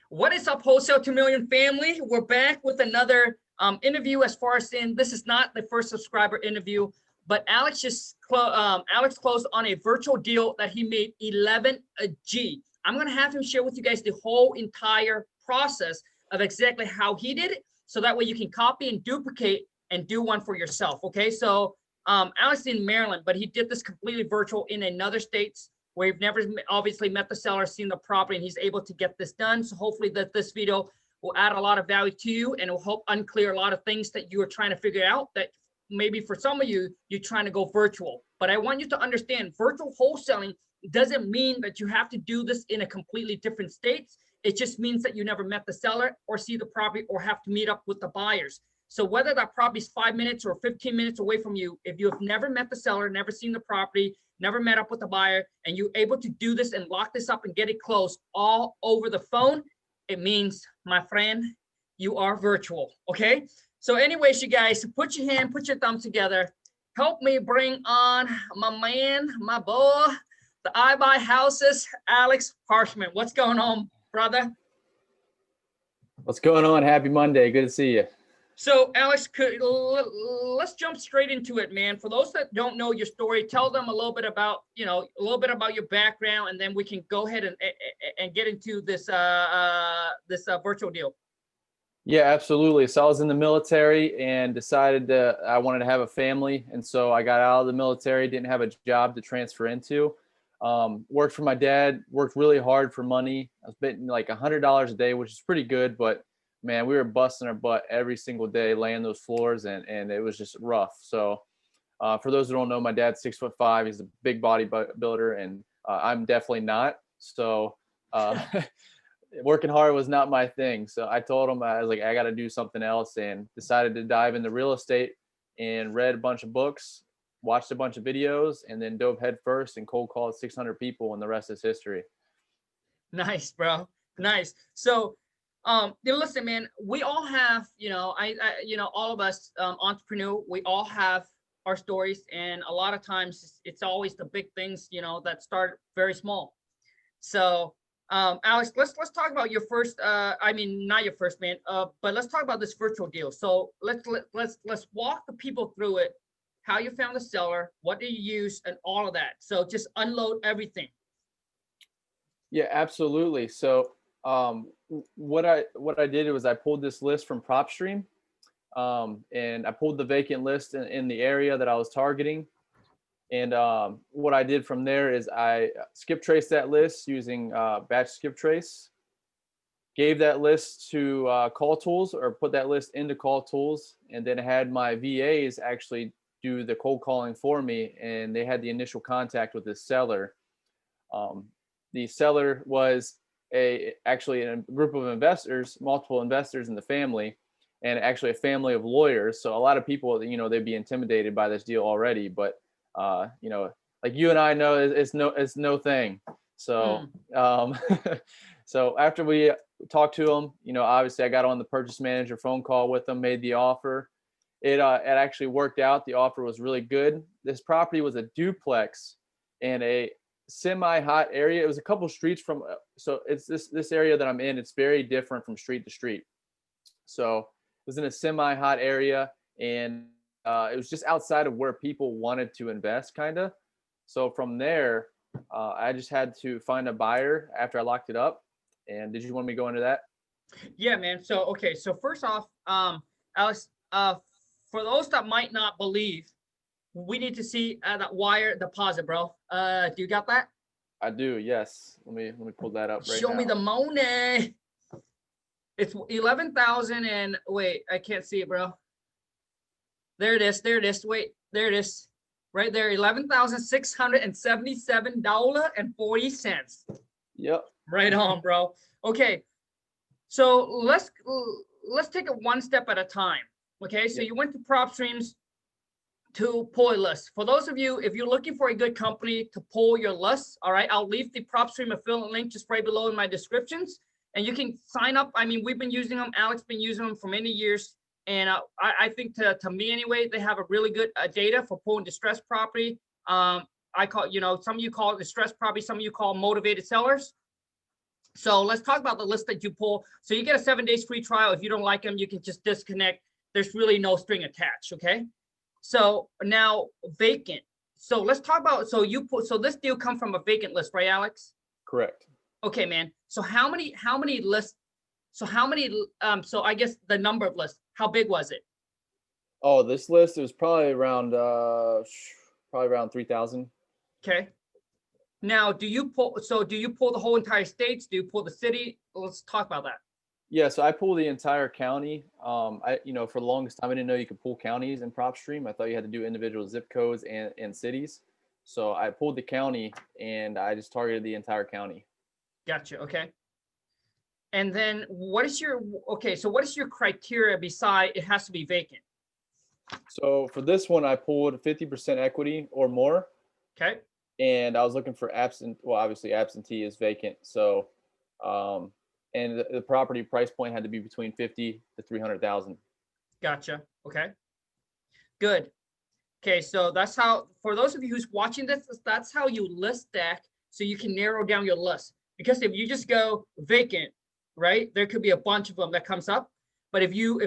What is up, Wholesale 2 Million family? We're back with another interview. As far as in, this is not the first subscriber interview, but Alex closed on a virtual deal that he made 11G. I'm going to have him share with you guys the whole entire process of exactly how he did it, so that way you can copy and duplicate and do one for yourself. Okay, so Alex is in Maryland, but he did this completely virtual in another states, where you've never obviously met the seller, seen the property, and he's able to get this done. So hopefully that this video will add a lot of value to you, and it will help unclear a lot of things that you are trying to figure out that maybe for some of you, you're trying to go virtual. But I want you to understand, virtual wholesaling doesn't mean that you have to do this in a completely different states. It just means that you never met the seller or see the property or have to meet up with the buyers. So whether that property is 5 minutes or 15 minutes away from you, if you have never met the seller, never seen the property, never met up with the buyer, and you're able to do this and lock this up and get it closed all over the phone, it means, my friend, you are virtual, okay? So anyways, you guys, put your hand, put your thumb together. Help me bring on my man, my boy, the I Buy Houses, Alex Harshman. What's going on, brother? What's going on? Happy Monday. Good to see you. So Alex, let's jump straight into it, man. For those that don't know your story, tell them a little bit about, your background, and then we can go ahead and get into this virtual deal. Yeah, absolutely. So I was in the military and decided I wanted to have a family. And so I got out of the military, didn't have a job to transfer into. Worked for my dad, worked really hard for money. I was betting like $100 a day, which is pretty good, but man, we were busting our butt every single day, laying those floors, and it was just rough. So for those who don't know, my dad's 6'5". He's a big bodybuilder, and I'm definitely not. So working hard was not my thing. So I told him, I was like, I got to do something else, and decided to dive into real estate and read a bunch of books, watched a bunch of videos, and then dove head first and cold called 600 people, and the rest is history. Nice, bro. Nice. So listen, man, we all have, all of us entrepreneur, we all have our stories, and a lot of times it's always the big things, that start very small. So Alex, let's talk about your first, not your first, man, but let's talk about this virtual deal. So let's walk the people through it, how you found the seller, what did you use, and all of that. So just unload everything. Yeah, absolutely. So what I did was I pulled this list from PropStream, and I pulled the vacant list in the area that I was targeting. And what I did from there is I skip traced that list using batch skip trace, gave that list to Call Tools, or put that list into Call Tools, and then had my VAs actually do the cold calling for me, and they had the initial contact with the seller. The seller was actually in a group of investors, multiple investors in the family, and actually a family of lawyers. So a lot of people, they'd be intimidated by this deal already, but like you and I know, it's no thing. So so after we talked to them, obviously I got on the purchase manager phone call with them, made the offer. It actually worked out. The offer was really good. This property was a duplex in a semi-hot area. It was a couple streets from, so it's this area that I'm in, it's very different from street to street. So it was in a semi-hot area, and it was just outside of where people wanted to invest, kind of. So from there, I just had to find a buyer after I locked it up. And did you want me to go into that? Yeah, man. So, okay. So first off, Alex, for those that might not believe, we need to see that wire deposit, bro. Do you got that? I do. Yes. Let me pull that up right Show now. me the money. It's 11,000 and wait, I can't see it, bro. There it is. There it is. Wait, there it is. Right there, $11,677.40. Yep. Right on, bro. Okay, so let's take it one step at a time. Okay, so you went to PropStreams to pull a list. For those of you, if you're looking for a good company to pull your list, all right, I'll leave the PropStream affiliate link just right below in my descriptions, and you can sign up. I mean, we've been using them. Alex been using them for many years. And I think to me anyway, they have a really good data for pulling distressed property. I call, some of you call it distressed property, some of you call motivated sellers. So let's talk about the list that you pull. So you get a 7 days free trial. If you don't like them, you can just disconnect. There's really no string attached. Okay. So now vacant. So let's talk about, so this deal come from a vacant list, right, Alex? Correct. Okay, man. So how many lists? So so I guess the number of lists, how big was it? Oh, this list, it was probably around 3,000. Okay. Now, do you pull the whole entire states? Do you pull the city? Let's talk about that. Yeah, so I pull the entire county. For the longest time, I didn't know you could pull counties in PropStream. I thought you had to do individual zip codes and cities. So I pulled the county and I just targeted the entire county. Gotcha. Okay. And then what is your criteria beside it has to be vacant? So for this one, I pulled 50% equity or more. Okay. And I was looking for obviously absentee is vacant. So, and the property price point had to be between 50 to 300,000. Gotcha. Okay. Good. Okay. So that's how, for those of you who's watching this, that's how you list stack so you can narrow down your list. Because if you just go vacant, right, there could be a bunch of them that comes up. But if you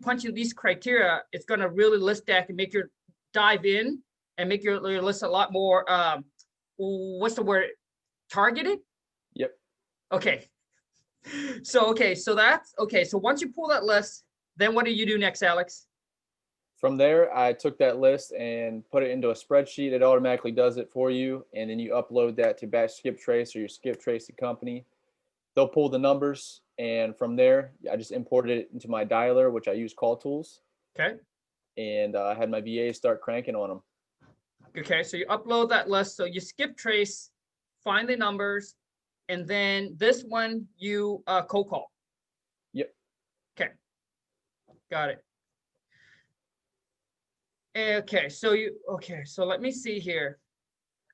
punch in these criteria, it's going to really list stack and make your dive in and make your list a lot more, what's the word? Targeted? Yep. Okay. So once you pull that list, then what do you do next, Alex? From there, I took that list and put it into a spreadsheet. It automatically does it for you. And then you upload that to Batch Skip Trace or your Skip Tracing company. They'll pull the numbers. And from there, I just imported it into my dialer, which I use Call Tools. Okay. And I had my VAs start cranking on them. Okay, so you upload that list. So you skip trace, find the numbers, and then this one you cold call. Yep. Okay, got it. Okay, so let me see here.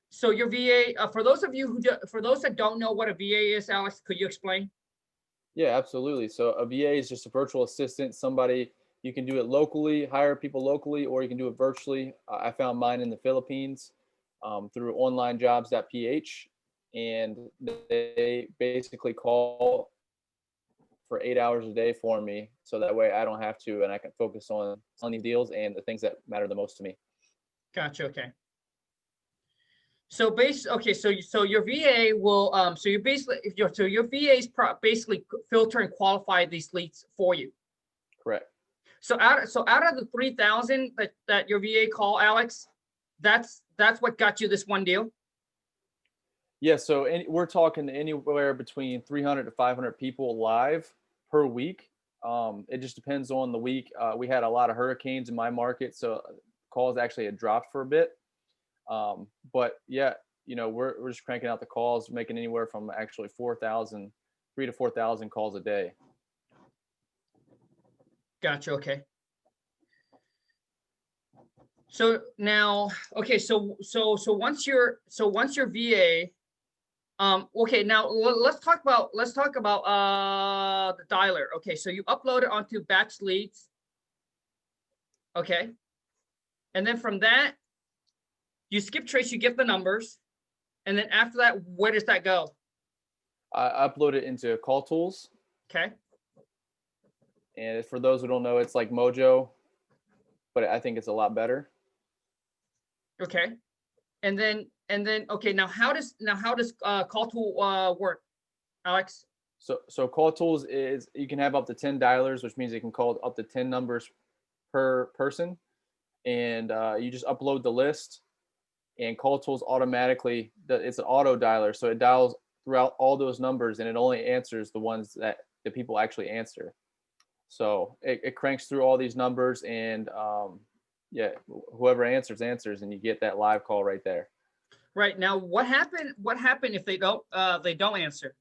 So your VA, for those that don't know what a VA is, Alex, could you explain? Yeah, absolutely. So a VA is just a virtual assistant, somebody you can do it locally, hire people locally, or you can do it virtually. I found mine in the Philippines through onlinejobs.ph, and they basically call for 8 hours a day for me. So that way I don't have to, and I can focus on these deals and the things that matter the most to me. Gotcha. Okay. So so your VA will your VAs basically filter and qualify these leads for you. Correct. So out of the 3,000 that your VA call, Alex, that's what got you this one deal. Yeah, so we're talking anywhere between 300 to 500 people live per week. It just depends on the week. We had a lot of hurricanes in my market, so calls actually had dropped for a bit. But yeah, we're just cranking out the calls, making anywhere from actually 3,000 to 4,000 calls a day. Gotcha. Okay. So now, okay, so once your VA, okay, now let's talk about the dialer. Okay, so you upload it onto Batch Leads. Okay, and then from that, you skip trace, you get the numbers, and then after that, where does that go? I upload it into Call Tools. Okay. And for those who don't know, it's like Mojo, but I think it's a lot better. Okay. And then okay, now how does Call Tool work, Alex? So Call Tools is, you can have up to 10 dialers, which means you can call up to 10 numbers per person. And you just upload the list, and Call Tools automatically, it's an auto dialer. So it dials throughout all those numbers, and it only answers the ones that the people actually answer. So it cranks through all these numbers, and yeah, whoever answers, and you get that live call right there. Right. Now, what happened if they don't answer?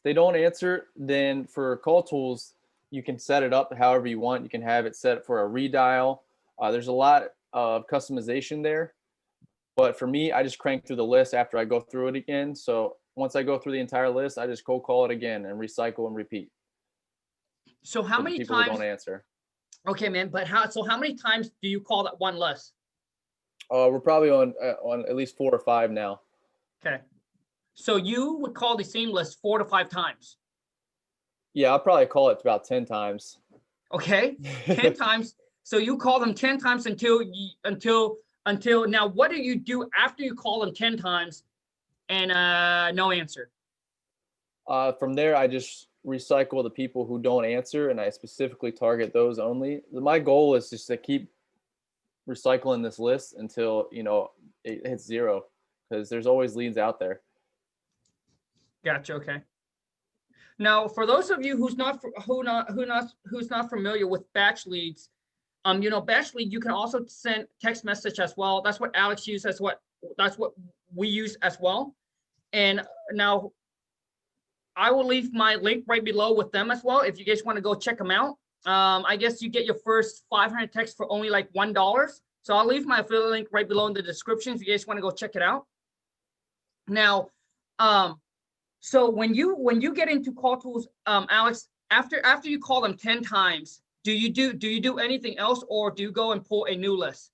They don't answer, then for Call Tools, you can set it up however you want. You can have it set for a redial. There's a lot of customization there. But for me, I just crank through the list after I go through it again. So once I go through the entire list, I just cold call it again and recycle and repeat. So how many people times? Who don't answer. Okay, man. But how many times do you call that one list? We're probably on at least 4 or 5 now. Okay. So you would call the same list 4 to 5 times. Yeah, I'll probably call it about 10 times. Okay, 10 times. So you call them 10 times until now. What do you do after you call them 10 times and no answer? From there, I just recycle the people who don't answer, and I specifically target those only. My goal is just to keep recycling this list until, you know, it hits zero, because there's always leads out there. Gotcha. Okay. Now, for those of you who's not familiar with batch leads, you know, batch lead, you can also send text message as well. That's what Alex used. That's what we use as well. And now I will leave my link right below with them as well, if you guys want to go check them out. I guess you get your first 500 texts for only like $1. So I'll leave my affiliate link right below in the description if you guys want to go check it out. Now, so when you get into call tools, Alex, after you call them 10 times, do you do anything else, or do you go and pull a new list?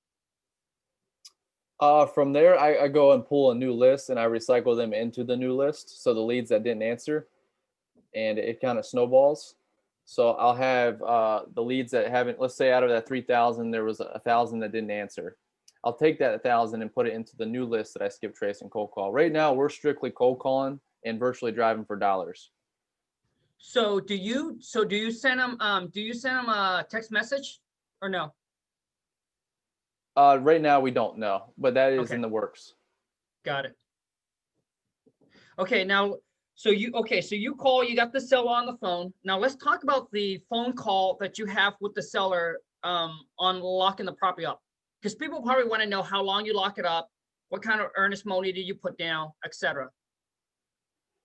From there, I go and pull a new list, and I recycle them into the new list. So the leads that didn't answer, and it kind of snowballs. So I'll have the leads that haven't, let's say out of that 3,000, there was 1,000 that didn't answer. I'll take that 1,000 and put it into the new list that I skip trace and cold call. Right now, we're strictly cold calling and virtually driving for dollars. So do you send them a text message or no? Right now we don't know, but that is Okay. in the works. Got it. Okay, now so you call, you got the seller on the phone. Now let's talk about the phone call that you have with the seller on locking the property up, because people probably want to know how long you lock it up, what kind of earnest money do you put down, etc.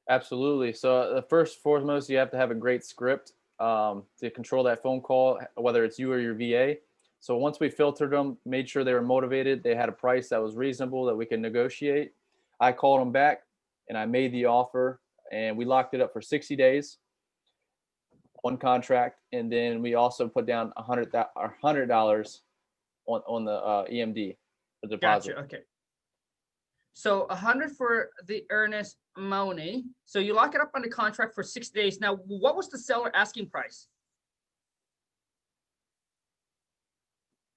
Absolutely. So the first foremost, you have to have a great script to control that phone call, whether it's you or your VA. So once we filtered them, made sure they were motivated, they had a price that was reasonable that we could negotiate, I called them back and I made the offer, and we locked it up for 60 days on contract. And then we also put down $100 on the EMD, the deposit. Gotcha. Okay. So 100 for the earnest money. So you lock it up on the contract for 6 days. Now, what was the seller asking price?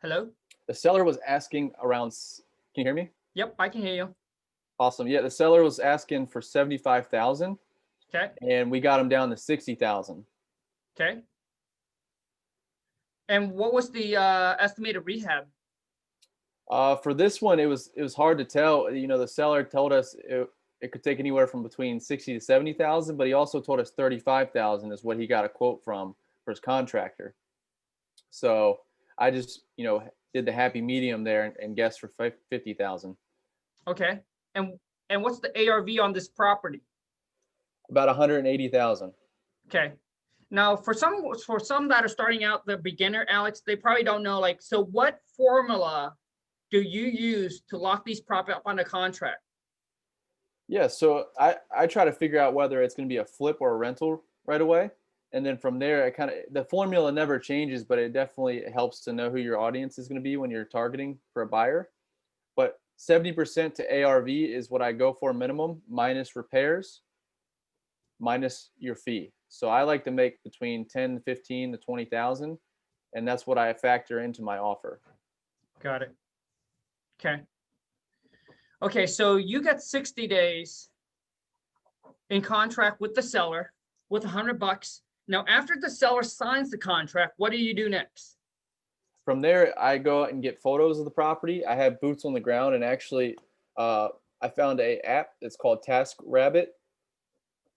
Hello? The seller was asking around, can you hear me? Yep, I can hear you. Awesome. Yeah, the seller was asking for 75,000, Okay. and we got him down to 60,000. Okay. And what was the estimated rehab? For this one, it was hard to tell. You know, the seller told us it could take anywhere from between 60 to 70,000, but he also told us 35,000 is what he got a quote from for his contractor. So I just, you know, did the happy medium there and guessed for 50,000. Okay. And what's the ARV on this property? About 180,000. Okay. Now, for some that are starting out, the beginner, Alex, they probably don't know, like, so what formula do you use to lock these property up on the contract? Yeah, so I try to figure out whether it's going to be a flip or a rental right away. And then from there, the formula never changes, but it definitely helps to know who your audience is going to be when you're targeting for a buyer. But 70% to ARV is what I go for minimum, minus repairs, minus your fee. So I like to make between 10, 15 to 20,000, and that's what I factor into my offer. Got it. Okay. Okay, so you got 60 days in contract with the seller with $100. Now, after the seller signs the contract, what do you do next? From there, I go out and get photos of the property. I have boots on the ground, and actually, I found an app that's called TaskRabbit,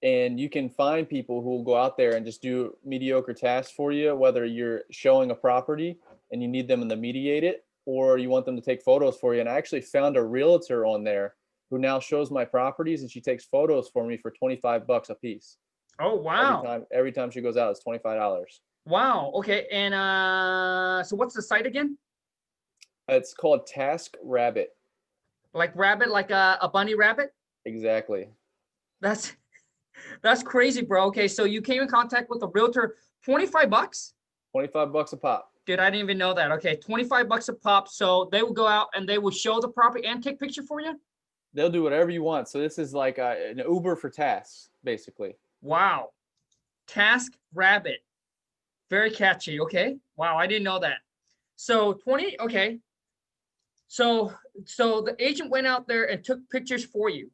and you can find people who will go out there and just do mediocre tasks for you, whether you're showing a property and you need them to mediate it, or you want them to take photos for you. And I actually found a realtor on there who now shows my properties, and she takes photos for me for $25 a piece. Oh, wow. Every time she goes out, it's $25. Wow. Okay. And so what's the site again? It's called TaskRabbit. Like rabbit, like a bunny rabbit? Exactly. That's crazy, bro. Okay, so you came in contact with a realtor, $25? $25 a pop. Dude, I didn't even know that. Okay, $25 a pop. So they will go out and they will show the property and take picture for you? They'll do whatever you want. So this is like an Uber for tasks, basically. Wow. Task Rabbit. Very catchy. Okay. Wow. I didn't know that. So 20. Okay. So the agent went out there and took pictures for you.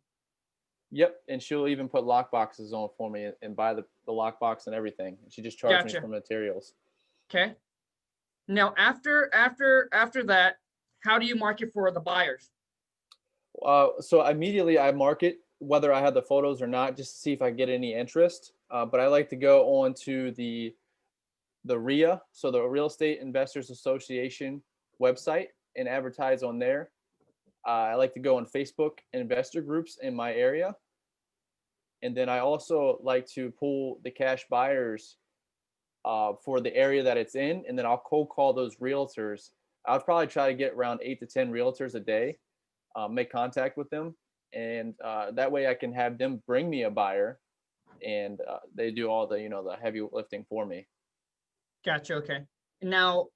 Yep. And she'll even put lock boxes on for me and buy the lockbox and everything. And she just charged me Gotcha. for materials. Okay. Now after that, how do you market for the buyers? So immediately I market whether I have the photos or not, just to see if I get any interest. But I like to go on to the RIA, so the Real Estate Investors Association website, and advertise on there. I like to go on Facebook investor groups in my area. And then I also like to pull the cash buyers for the area that it's in. And then I'll cold call those realtors. I'll probably try to get around 8 to 10 realtors a day, make contact with them. And that way I can have them bring me a buyer, and they do all the, the heavy lifting for me. Gotcha. Okay. Now,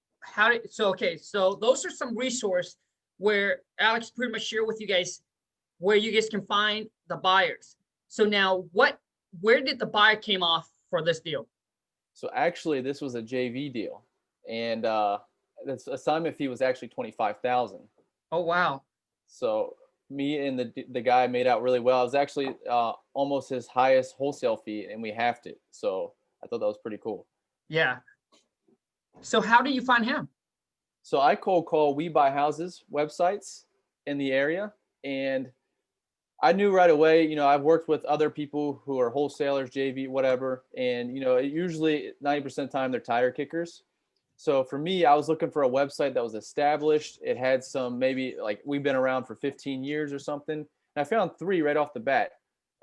so those are some resource where Alex pretty much share with you guys where you guys can find the buyers. So now where did the buyer came off for this deal? So actually this was a JV deal, and the assignment fee was actually 25,000. Oh, wow. So me and the guy made out really well. It was actually almost his highest wholesale fee, and we halved it. So I thought that was pretty cool. Yeah. So how do you find him? So I cold call We Buy Houses websites in the area, and I knew right away, I've worked with other people who are wholesalers, JV, whatever, and usually 90% of the time they're tire kickers. So for me, I was looking for a website that was established. It had some, maybe like we've been around for 15 years or something. And I found 3 right off the bat,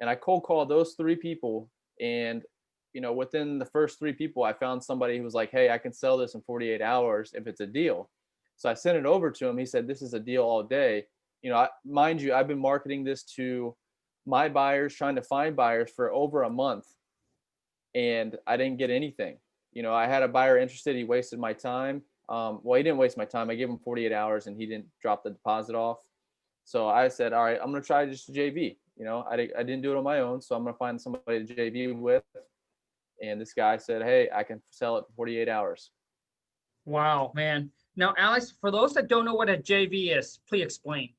and I cold called those 3 people, and within the first 3 people, I found somebody who was like, hey, I can sell this in 48 hours if it's a deal. So I sent it over to him. He said, this is a deal all day. Mind you, I've been marketing this to my buyers, trying to find buyers for over a month, and I didn't get anything. I had a buyer interested. He wasted my time. Well, he didn't waste my time. I gave him 48 hours and he didn't drop the deposit off. So I said, all right, I'm going to try just a JV. I didn't do it on my own. So I'm going to find somebody to JV with. And this guy said, hey, I can sell it for 48 hours. Wow, man. Now, Alex, for those that don't know what a JV is, please explain.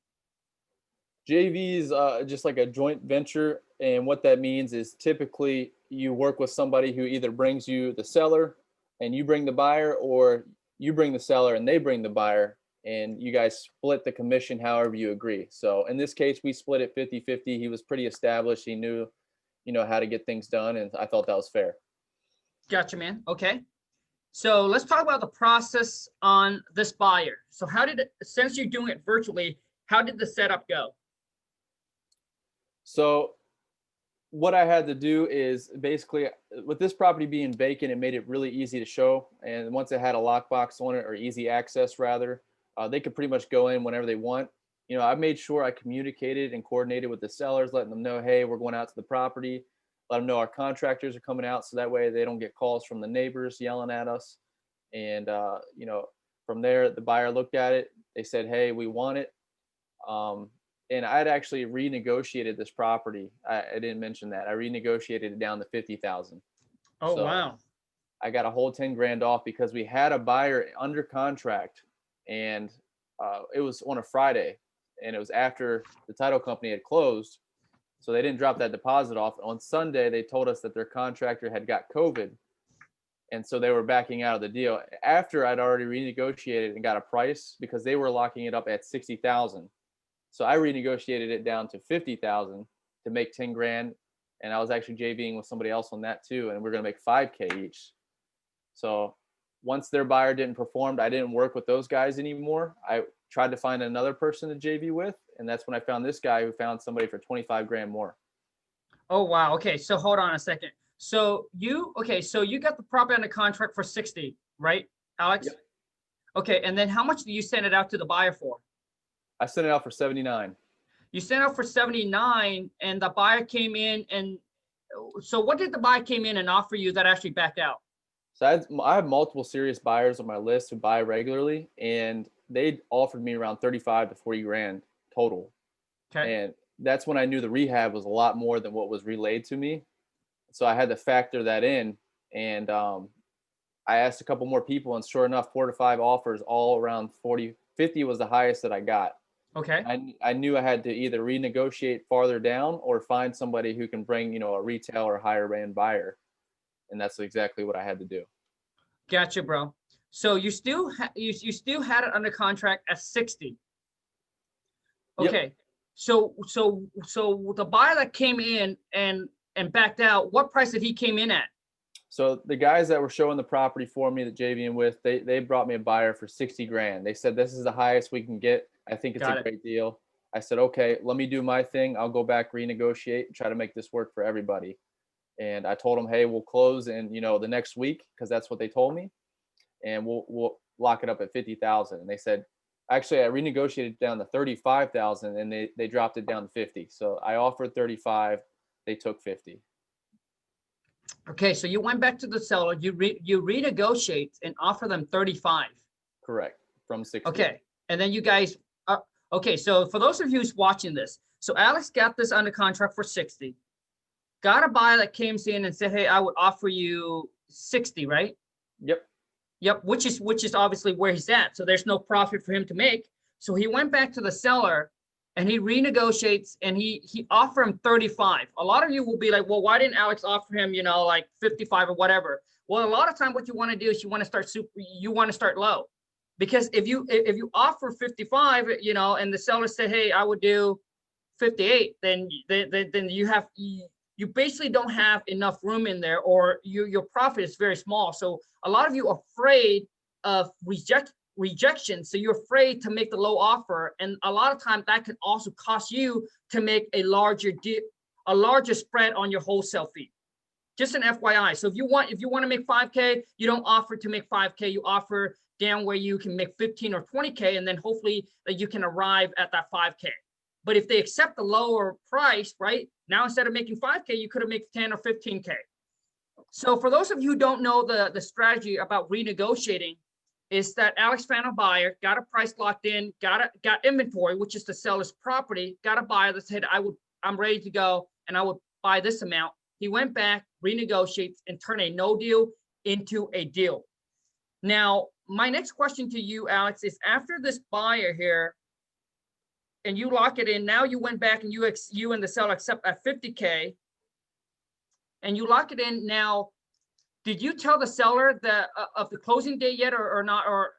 JV is just like a joint venture. And what that means is typically you work with somebody who either brings you the seller and you bring the buyer, or you bring the seller and they bring the buyer, and you guys split the commission however you agree. So in this case, we split it 50-50. He was pretty established. He knew, how to get things done. And I thought that was fair. Gotcha, man. Okay. So let's talk about the process on this buyer. So since you're doing it virtually, how did the setup go? So what I had to do is basically, with this property being vacant, it made it really easy to show. And once it had a lockbox on it, or easy access rather, they could pretty much go in whenever they want. I made sure I communicated and coordinated with the sellers, letting them know, hey, we're going out to the property. Let them know our contractors are coming out, so that way they don't get calls from the neighbors yelling at us. And from there, the buyer looked at it. They said, hey, we want it. And I'd actually renegotiated this property. I didn't mention that. I renegotiated it down to 50,000. Oh, So wow. I got a whole 10 grand off because we had a buyer under contract, and it was on a Friday, and it was after the title company had closed. So they didn't drop that deposit off. On Sunday, they told us that their contractor had got COVID, and so they were backing out of the deal after I'd already renegotiated and got a price, because they were locking it up at 60,000. So I renegotiated it down to 50,000 to make 10 grand. And I was actually JVing with somebody else on that too. And we're going to make 5K each. So once their buyer didn't perform, I didn't work with those guys anymore. I tried to find another person to JV with. And that's when I found this guy who found somebody for 25 grand more. Oh, wow. Okay. So hold on a second. So you got the property under contract for 60, right, Alex? Yep. Okay. And then how much do you send it out to the buyer for? I sent it out for 79. You sent out for 79, and the buyer came in. And so what did the buyer came in and offer you that actually backed out? So I have multiple serious buyers on my list who buy regularly, and they offered me around 35 to 40 grand total. Okay. And that's when I knew the rehab was a lot more than what was relayed to me. So I had to factor that in. And I asked a couple more people, and sure enough, 4 to 5 offers, all around 40, 50 was the highest that I got. Okay. I knew I had to either renegotiate farther down or find somebody who can bring, you know, a retail or higher end buyer. And that's exactly what I had to do. Gotcha, bro. So you still you still had it under contract at 60. Yep. Okay. So the buyer that came in and backed out, what price did he came in at? So the guys that were showing the property for me, that JVing with, they brought me a buyer for 60 grand. They said, this is the highest we can get. I think it's Got a it. great deal. I said, okay, let me do my thing. I'll go back, renegotiate, and try to make this work for everybody. And I told them, hey, we'll close in, you know, the next week, because that's what they told me, and we'll lock it up at 50,000. And they said, actually, I renegotiated down to 35,000, and they dropped it down to 50. So I offered 35, they took 50. Okay, so you went back to the seller, you renegotiate and offer them 35. Correct, from 60. Okay, and then you guys, okay, so for those of you who's watching this, so Alex got this under contract for 60, got a buyer that came in and said, hey, I would offer you 60, right? Yep. Yep, which is obviously where he's at. So there's no profit for him to make. So he went back to the seller and he renegotiates and he offered him 35. A lot of you will be like, well, why didn't Alex offer him, you know, like 55 or whatever? Well, a lot of time what you want to do is you want to start low. Because if you offer 55, you know, and the seller said, hey, I would do 58, then you basically don't have enough room in there, or your profit is very small. So a lot of you are afraid of rejection. So you're afraid to make the low offer. And a lot of times that can also cost you to make a larger spread on your wholesale fee. Just an FYI. So if you want to make 5K, you don't offer to make 5K, you offer down where you can make 15 or 20K, and then hopefully that you can arrive at that 5K. But if they accept the lower price, right, now instead of making 5K, you could have made 10 or 15K. So for those of you who don't know the strategy about renegotiating, is that Alex found a buyer, got a price locked in, got inventory, which is the seller's property, got a buyer that said, I'm ready to go and I would buy this amount. He went back, renegotiates, and turned a no deal into a deal. Now, my next question to you, Alex, is after this buyer here, and you lock it in, now you went back and you and the seller accept at 50K, and you lock it in. Now, did you tell the seller that of the closing date yet, or not, or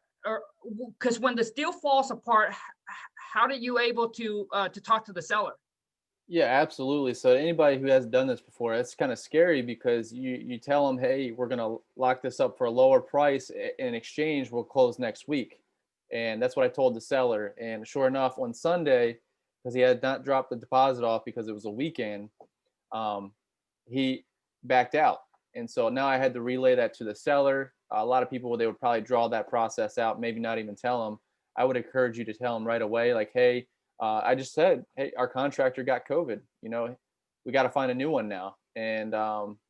because when this deal falls apart, how did you able to talk to the seller? Yeah, absolutely. So anybody who has done this before, it's kind of scary, because you tell them, hey, we're going to lock this up for a lower price. In exchange, we'll close next week. And that's what I told the seller. And sure enough, on Sunday, because he had not dropped the deposit off because it was a weekend, he backed out. And so now I had to relay that to the seller. A lot of people, they would probably draw that process out, maybe not even tell them. I would encourage you to tell them right away, like, hey, I just said, hey, our contractor got COVID. You know, we got to find a new one now. And,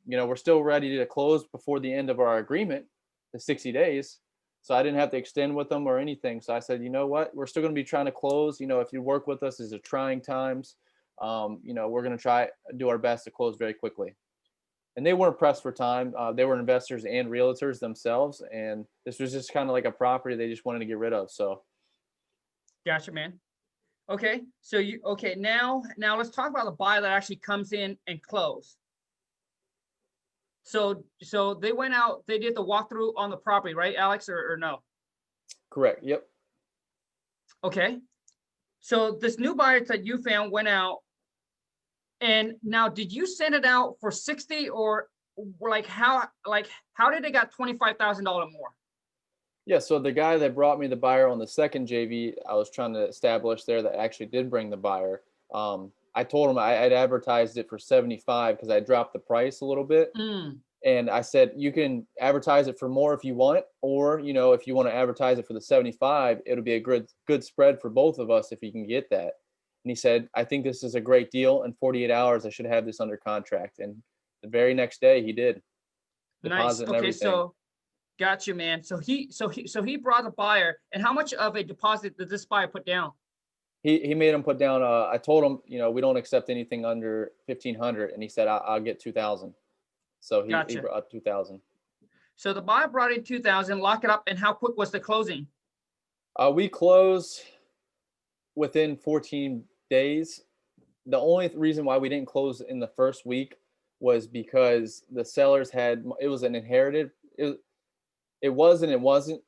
you know, we're still ready to close before the end of our agreement, the 60 days. So I didn't have to extend with them or anything. So I said, you know what, we're still going to be trying to close. You know, if you work with us, these are trying times. You know, we're going to do our best to close very quickly. And they weren't pressed for time. They were investors and realtors themselves. And this was just kind of like a property they just wanted to get rid of. So. Gotcha, man. Okay. So now let's talk about the buyer that actually comes in and close. So they went out, they did the walkthrough on the property, right, Alex, or no? Correct. Yep. Okay. So this new buyer that you found went out, and now did you send it out for 60, or how did they got $25,000 more? Yeah, so the guy that brought me the buyer on the second JV, I was trying to establish there, that actually did bring the buyer. I told him I'd advertised it for 75 because I dropped the price a little bit. And I said, you can advertise it for more if you want, or, you know, if you want to advertise it for the 75, it'll be a good spread for both of us if you can get that. And he said, I think this is a great deal. In 48 hours, I should have this under contract. And the very next day he did. Nice. Okay, so got you, man. So he brought a buyer. And how much of a deposit did this buyer put down? he made him put down, I told him, you know, we don't accept anything under 1,500. And he said, I'll get 2,000. So he Gotcha. brought up 2,000. So the buyer brought in 2,000, lock it up. And how quick was the closing? We closed within 14 days. The only reason why we didn't close in the first week was because the sellers it was an inherited, it was and it wasn't.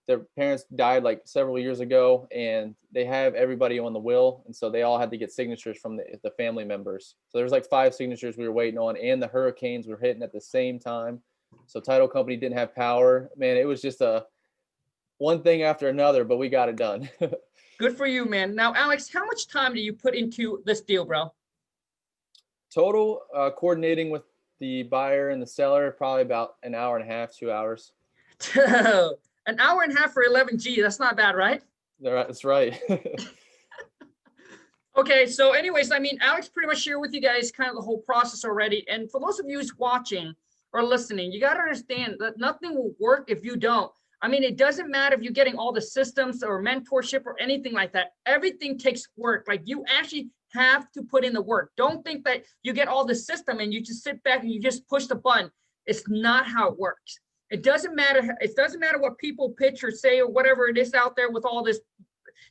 Their parents died like several years ago, and they have everybody on the will, and so they all had to get signatures from the family members. So there's like 5 signatures we were waiting on, and the hurricanes were hitting at the same time. So title company didn't have power. Man, it was just one thing after another, but we got it done. Good for you, man. Now, Alex, how much time do you put into this deal, bro? Total coordinating with the buyer and the seller, probably about an hour and a half, 2 hours. An hour and a half for 11G. That's not bad, right? That's right. Okay, so anyways, I mean, Alex pretty much shared with you guys kind of the whole process already. And for those of you who's watching or listening, you got to understand that nothing will work if you don't. I mean, it doesn't matter if you're getting all the systems or mentorship or anything like that. Everything takes work. Like, you actually have to put in the work. Don't think that you get all the system and you just sit back and you just push the button. It's not how it works. It doesn't matter. It doesn't matter what people pitch or say or whatever it is out there with all this.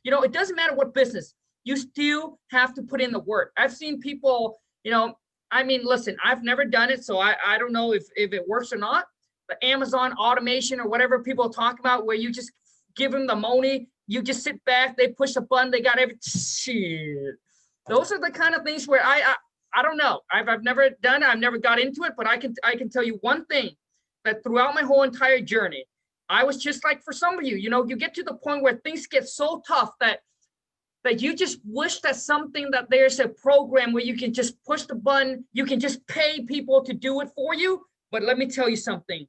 You know, it doesn't matter what business. You still have to put in the work. I've seen people, you know, I mean, listen, I've never done it, so I don't know if it works or not. But Amazon automation or whatever people talk about, where you just give them the money, you just sit back, they push a button, they got everything. Shit. Those are the kind of things where I don't know. I've never done it. I've never got into it, but I can tell you one thing, that throughout my whole entire journey, I was just like, for some of you, you know, you get to the point where things get so tough that you just wish that something, that there's a program where you can just push the button, you can just pay people to do it for you. But let me tell you something,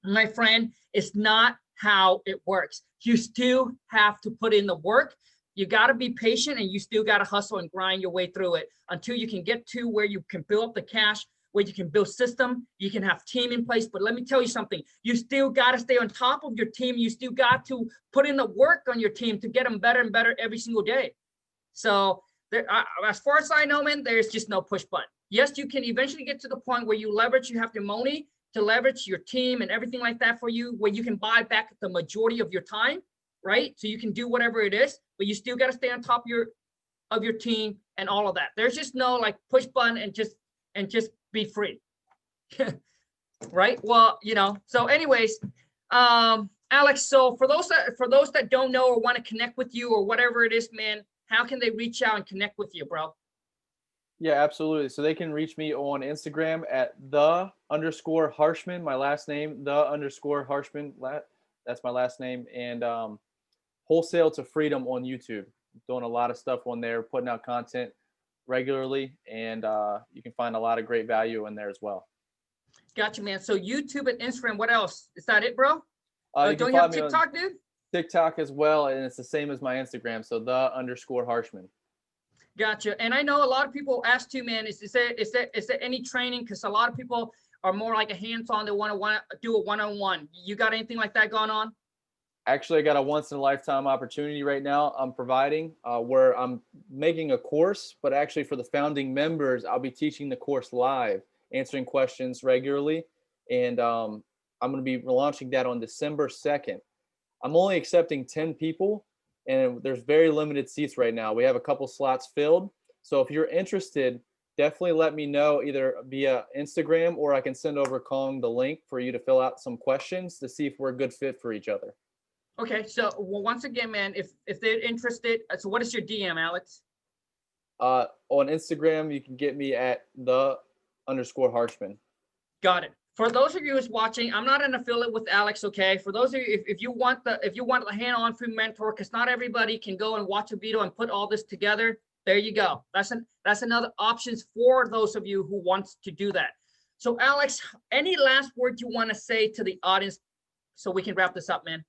my friend, it's not how it works. You still have to put in the work. You got to be patient, and you still got to hustle and grind your way through it until you can get to where you can build up the cash, where you can build system, you can have team in place. But let me tell you something, you still got to stay on top of your team. You still got to put in the work on your team to get them better and better every single day. So there, as far as I know, man, there's just no push button. Yes, you can eventually get to the point where you have the money to leverage your team and everything like that for you, where you can buy back the majority of your time, right? So you can do whatever it is, but you still got to stay on top of your team and all of that. There's just no like push button and just be free. Right? Well, you know, so anyways, Alex, so for those that don't know or want to connect with you or whatever it is, man, how can they reach out and connect with you, bro? Yeah, absolutely. So they can reach me on Instagram at _Harshman, my last name, _Harshman. That's my last name. And Wholesale to Freedom on YouTube. Doing a lot of stuff on there, putting out content regularly, and you can find a lot of great value in there as well. Gotcha, man. So YouTube and Instagram, what else? Is that it, bro? You Don't you have TikTok, dude? TikTok as well, and it's the same as my Instagram, so _Harshman. Gotcha. And I know a lot of people ask too, man, is there any training? Because a lot of people are more like a hands-on, they want to do a one-on-one. You got anything like that going on? Actually, I got a once-in-a-lifetime opportunity right now I'm providing, where I'm making a course, but actually for the founding members, I'll be teaching the course live, answering questions regularly, and I'm going to be launching that on December 2nd. I'm only accepting 10 people, and there's very limited seats right now. We have a couple slots filled, so if you're interested, definitely let me know either via Instagram, or I can send over Kong the link for you to fill out some questions to see if we're a good fit for each other. Okay, so well, once again, man, if they're interested, so what is your DM, Alex? On Instagram, you can get me at _Harshman. Got it. For those of you who's watching, I'm not an affiliate with Alex, okay? For those of you, if you want the hand-on free mentor, because not everybody can go and watch a video and put all this together, there you go. That's another options for those of you who wants to do that. So Alex, any last words you want to say to the audience so we can wrap this up, man?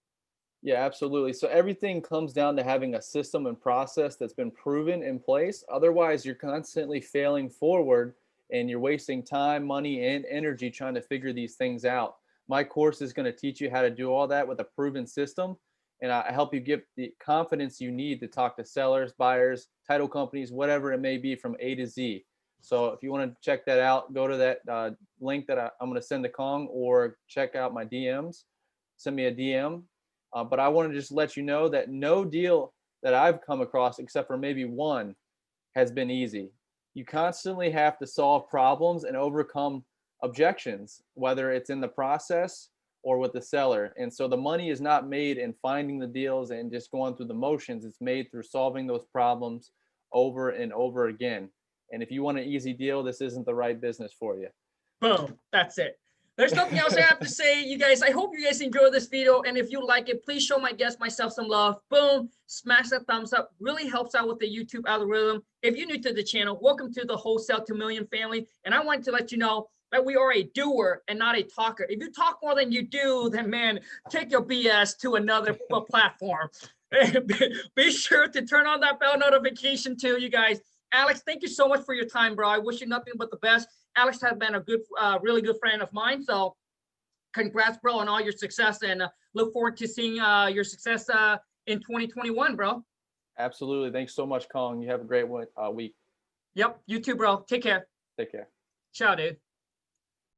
Yeah, absolutely. So everything comes down to having a system and process that's been proven in place. Otherwise, you're constantly failing forward and you're wasting time, money, and energy trying to figure these things out. My course is going to teach you how to do all that with a proven system. and I help you get the confidence you need to talk to sellers, buyers, title companies, whatever it may be, from A to Z. So if you want to check that out, go to that link that I'm going to send to Kong, or check out my DMs. Send me a DM. But I want to just let you know that no deal that I've come across, except for maybe one, has been easy. You constantly have to solve problems and overcome objections, whether it's in the process or with the seller. And so the money is not made in finding the deals and just going through the motions. It's made through solving those problems over and over again. And if you want an easy deal, this isn't the right business for you. Boom. That's it. There's nothing else I have to say, you guys. I hope you guys enjoy this video. And if you like it, please show my guest, myself, some love. Boom. Smash that thumbs up. Really helps out with the YouTube algorithm. If you're new to the channel, welcome to the Wholesale to Million family. And I want to let you know that we are a doer and not a talker. If you talk more than you do, then man, take your BS to another platform. Be sure to turn on that bell notification too, you guys. Alex, thank you so much for your time, bro. I wish you nothing but the best. Alex has been a good, really good friend of mine. So congrats, bro, on all your success, and look forward to seeing your success in 2021, bro. Absolutely. Thanks so much, Kong. You have a great week. Yep. You too, bro. Take care. Take care. Ciao, dude.